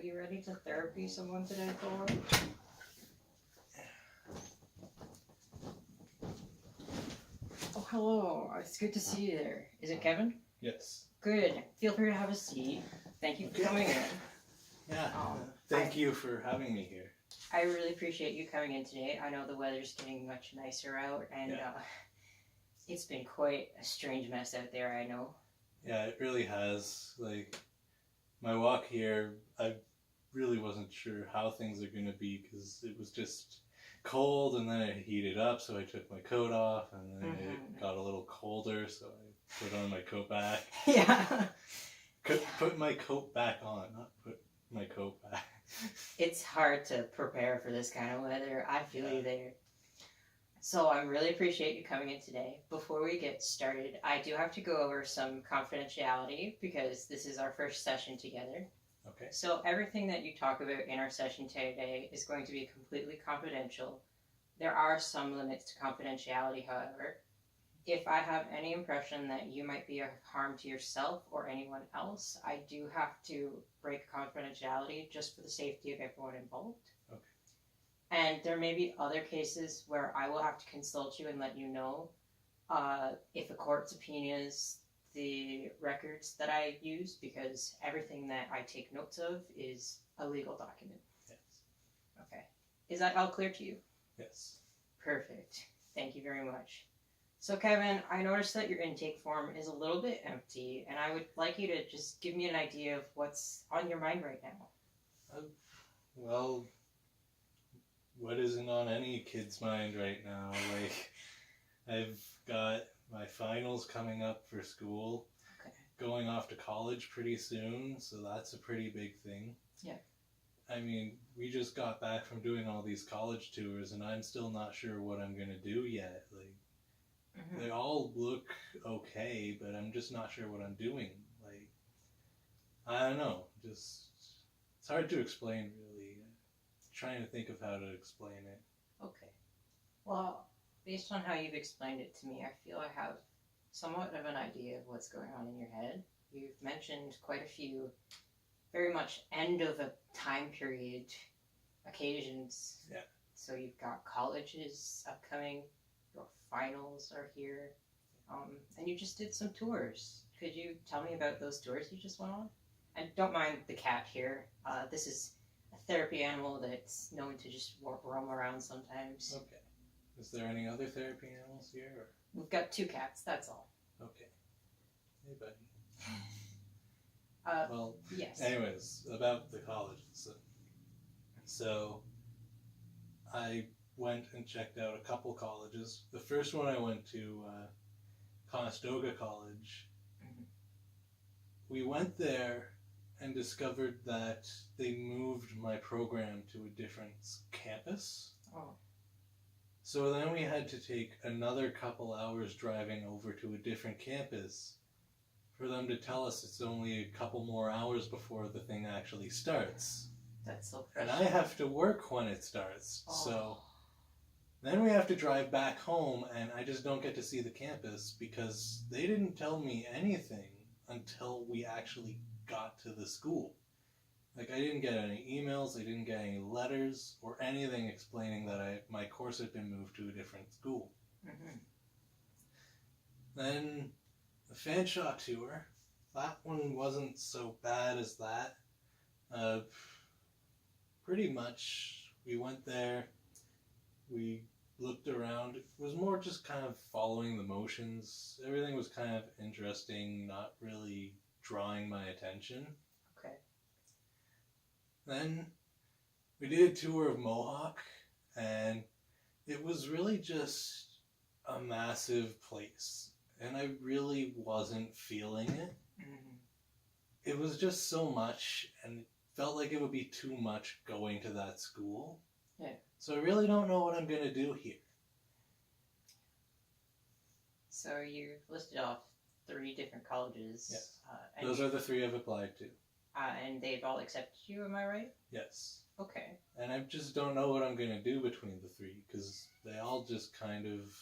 you ready to therapy someone today, Thor? Oh, hello. It's good to see you there. Is it Kevin? Yes. Good. Feel free to have a seat. Thank you for coming in. Yeah. Thank you for having me here. I really appreciate you coming in today. I know the weather's getting much nicer out, and it's been quite a strange mess out there, I know. Yeah, it really has. Like, my walk here, I really wasn't sure how things are going to be because it was just cold and then it heated up, so I took my coat off, and then it got a little colder, so I put on my coat back. Yeah. Put my coat back on, not put my coat back. It's hard to prepare for this kind of weather. I feel you there. So I really appreciate you coming in today. Before we get started, I do have to go over some confidentiality because this is our first session together. Okay. So everything that you talk about in our session today is going to be completely confidential. There are some limits to confidentiality, however. If I have any impression that you might be a harm to yourself or anyone else, I do have to break confidentiality just for the safety of everyone involved. Okay. And there may be other cases where I will have to consult you and let you know if the court's opinion is the records that I use, because everything that I take notes of is a legal document. Yes. Okay. Is that all clear to you? Yes. Perfect. Thank you very much. So Kevin, I noticed that your intake form is a little bit empty, and I would like you to just give me an idea of what's on your mind right now. Well, what isn't on any kid's mind right now? Like, I've got my finals coming up for school, going off to college pretty soon, so that's a pretty big thing. Yeah. I mean, we just got back from doing all these college tours, and I'm still not sure what I'm going to do yet. Like, they all look okay, but I'm just not sure what I'm doing. Like, I don't know. Just, it's hard to explain, really. Trying to think of how to explain it. Okay. Well, based on how you've explained it to me, I feel I have somewhat of an idea of what's going on in your head. You've mentioned quite a few very much end of a time period occasions. Yeah. So you've got colleges upcoming, your finals are here, and you just did some tours. Could you tell me about those tours you just went on? And don't mind the cat here. This is a therapy animal that's known to just roam around sometimes. Okay. Is there any other therapy animals here? Or? We've got 2 cats, that's all. Okay. Hey, buddy. Well, yes. Anyways, about the colleges. So, I went and checked out a couple colleges. The first one I went to, Conestoga College. We went there and discovered that they moved my program to a different campus. Oh. So then we had to take another couple hours driving over to a different campus for them to tell us it's only a couple more hours before the thing actually starts. That's so And frustrating. I have to work when it starts. Oh. So then we have to drive back home, and I just don't get to see the campus because they didn't tell me anything until we actually got to the school. Like, I didn't get any emails, I didn't get any letters, or anything explaining that my course had been moved to a different school. Then the Fanshawe tour, that one wasn't so bad as that. Pretty much, we went there, we looked around. It was more just kind of following the motions. Everything was kind of interesting, not really drawing my attention. Okay. Then we did a tour of Mohawk, and it was really just a massive place, and I really wasn't feeling it. It was just so much, and it felt like it would be too much going to that school. Yeah. So I really don't know what I'm going to do here. So you listed off 3 different colleges. Yes. And Those are the 3 I've applied to. And they've all accepted you, am I right? Yes. Okay. And I just don't know what I'm going to do between the 3, because they all just kind of...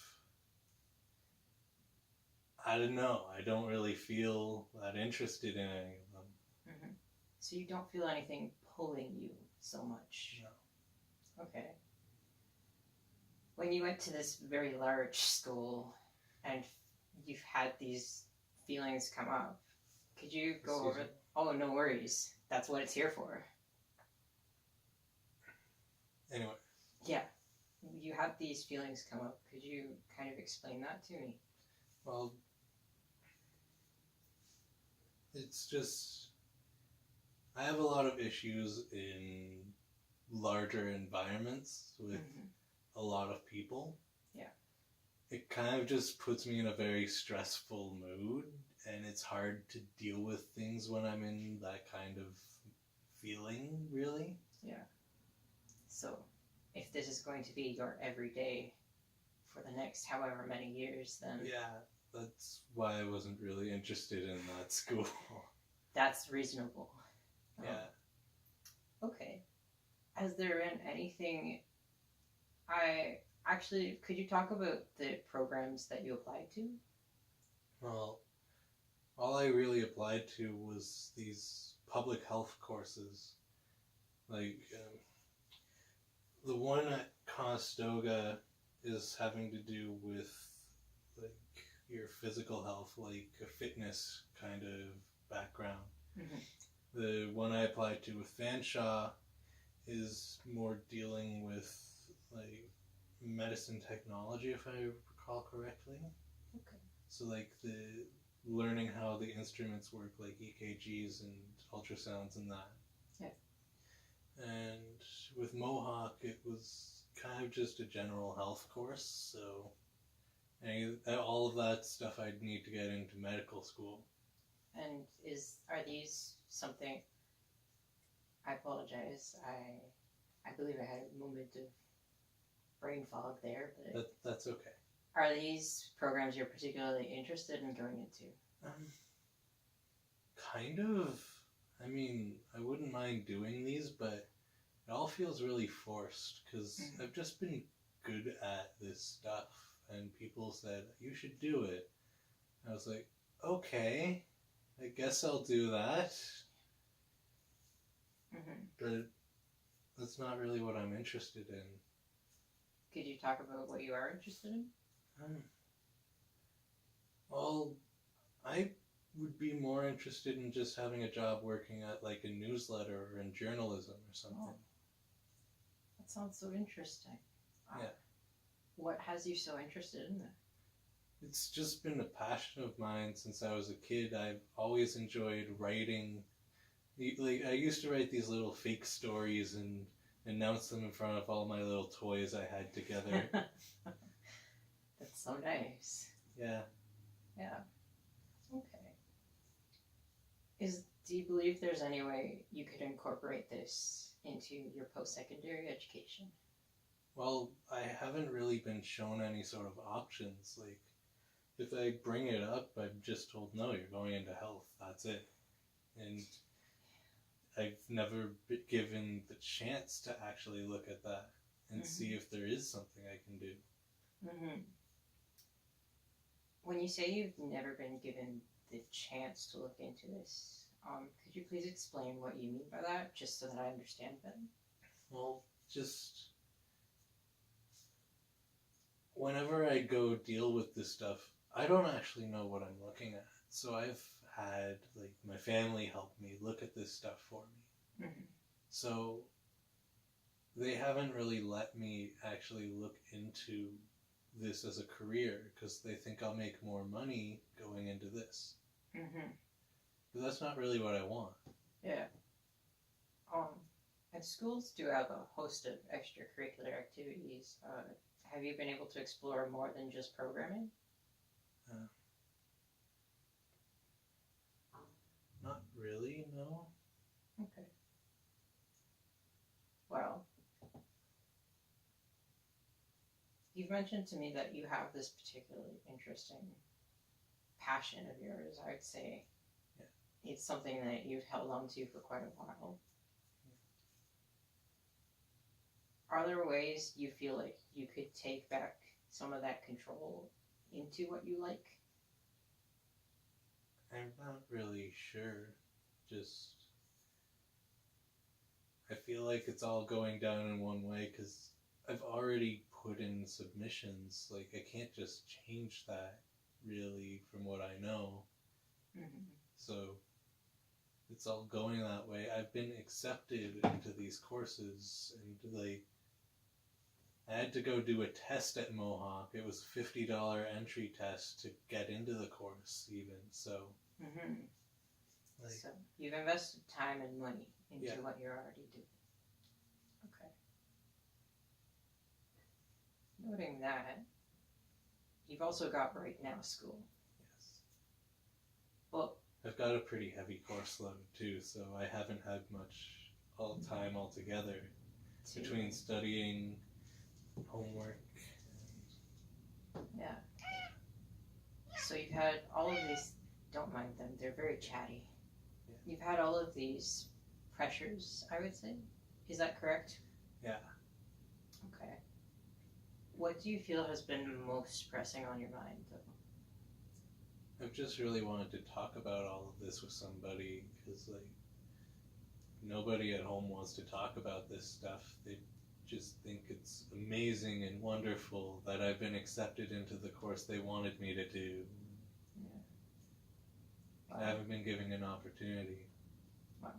I don't know. I don't really feel that interested in any of them. So you don't feel anything pulling you so much? No. Okay. When you went to this very large school and you've had these feelings come up, could you go over? Oh, no worries. That's what it's here for. Anyway. Yeah. You had these feelings come up. Could you kind of explain that to me? Well, it's just, I have a lot of issues in larger environments with a lot of people. Yeah. It kind of just puts me in a very stressful mood, and it's hard to deal with things when I'm in that kind of feeling, really. Yeah. So, if this is going to be your everyday for the next however many years, then... Yeah, that's why I wasn't really interested in that school. That's reasonable. Yeah. Okay. Has there been anything... could you talk about the programs that you applied to? Well, all I really applied to was these public health courses. Like, the one at Conestoga is having to do with, like, your physical health, like a fitness kind of background. The one I applied to with Fanshawe is more dealing with, like, medicine technology, if I recall correctly. Okay. So, like, the learning how the instruments work, like EKGs and ultrasounds and that. Yeah. And with Mohawk, it was kind of just a general health course, so all of that stuff I'd need to get into medical school. And are these something... I apologize. I believe I had a moment of brain fog there, but... That's okay. Are these programs you're particularly interested in going into? Kind of. I mean, I wouldn't mind doing these, but it all feels really forced, because I've just been good at this stuff, and people said, you should do it. I was like, okay, I guess I'll do that. But that's not really what I'm interested in. Could you talk about what you are interested in? Well, I would be more interested in just having a job working at, like, a newsletter or in journalism or something. Oh, that sounds so interesting. Yeah. What has you so interested in that? It's just been a passion of mine since I was a kid. I've always enjoyed writing. Like, I used to write these little fake stories and announce them in front of all my little toys I had together. That's so nice. Yeah. Yeah. Okay. Do you believe there's any way you could incorporate this into your post-secondary education? Well, I haven't really been shown any sort of options. Like, if I bring it up, I'm just told, no, you're going into health. That's it. And I've never been given the chance to actually look at that and see if there is something I can do. When you say you've never been given the chance to look into this, could you please explain what you mean by that, just so that I understand better? Well, just whenever I go deal with this stuff, I don't actually know what I'm looking at. So I've had, like, my family help me look at this stuff for me. So they haven't really let me actually look into this as a career because they think I'll make more money going into this. But that's not really what I want. Yeah. And schools do have a host of extracurricular activities. Have you been able to explore more than just programming? Not really, no. Okay. Well, you've mentioned to me that you have this particularly interesting passion of yours, I would say. Yeah. It's something that you've held on to for quite a while. Yeah. Are there ways you feel like you could take back some of that control into what you like? I'm not really sure. Just, I feel like it's all going down in one way because I've already put in submissions. Like, I can't just change that, really, from what I know. Mm-hmm. So it's all going that way. I've been accepted into these courses, and like, I had to go do a test at Mohawk. It was a $50 entry test to get into the course, even. So, Mm-hmm. like, So you've invested time and money into Yeah. what you're already doing. Okay. Noting that, you've also got right now school. yes. Well, I've got a pretty heavy course load too, so I haven't had much time altogether between studying, homework, yeah. So you've had all of these. Don't mind them; they're very chatty. Yeah. You've had all of these pressures, I would say. Is that correct? Yeah. Okay. What do you feel has been most pressing on your mind, though? I've just really wanted to talk about all of this with somebody because, like, nobody at home wants to talk about this stuff. They just think it's amazing and wonderful that I've been accepted into the course they wanted me to do. Wow. I haven't been given an opportunity. Wow.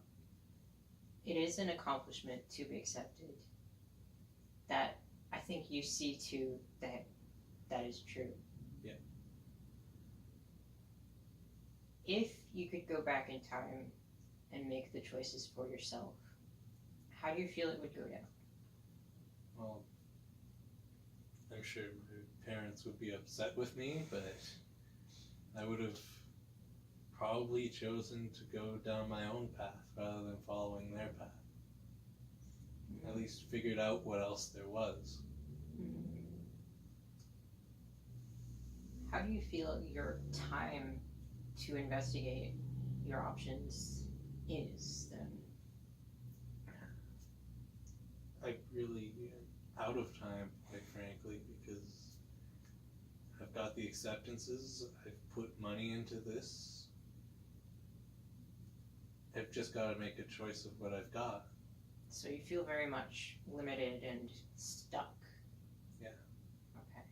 It is an accomplishment to be accepted. That I think you see too that is true. Yeah. If you could go back in time and make the choices for yourself, how do you feel it would go down? Well, I'm sure my parents would be upset with me, but I would have probably chosen to go down my own path rather than following their path. At least figured out what else there was. How do you feel your time to investigate your options is then? I really am out of time, quite frankly, because I've got the acceptances, I've put money into this. I've just got to make a choice of what I've got. So you feel very much limited and stuck. Yeah. Okay.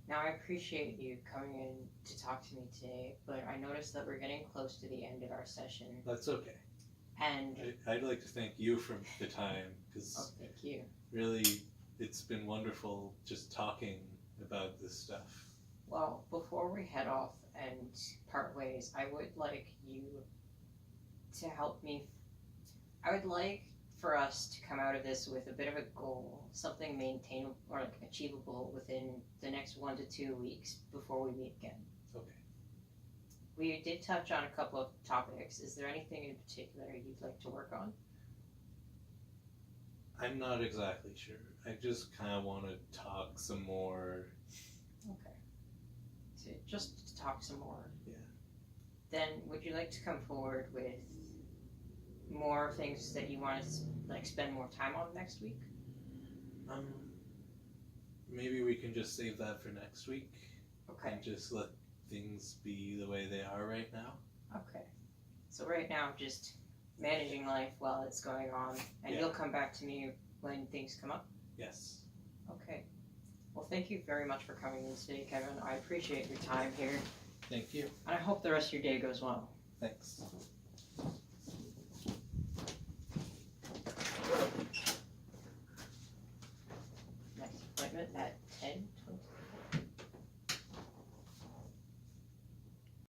Now I appreciate you coming in to talk to me today, but I noticed that we're getting close to the end of our session. That's okay. And I'd like to thank you for the time, because thank you. really it's been wonderful just talking about this stuff. Well, before we head off and part ways, I would like you to help me. I would like for us to come out of this with a bit of a goal, something maintainable or like achievable within the next 1 to 2 weeks before we meet again. Okay. We did touch on a couple of topics. Is there anything in particular you'd like to work on? I'm not exactly sure. I just kind of want to talk some more. Okay. So just to talk some more. Yeah. Then would you like to come forward with more things that you want to like spend more time on next week? Maybe we can just save that for next week. Okay. And just let things be the way they are right now. Okay. So right now, just managing life while it's going on, and Yeah. you'll come back to me when things come up? Yes. Okay. Well, thank you very much for coming in today, Kevin. I appreciate your time here, Thank you. and I hope the rest of your day goes well. Thanks. Next appointment at 10:20.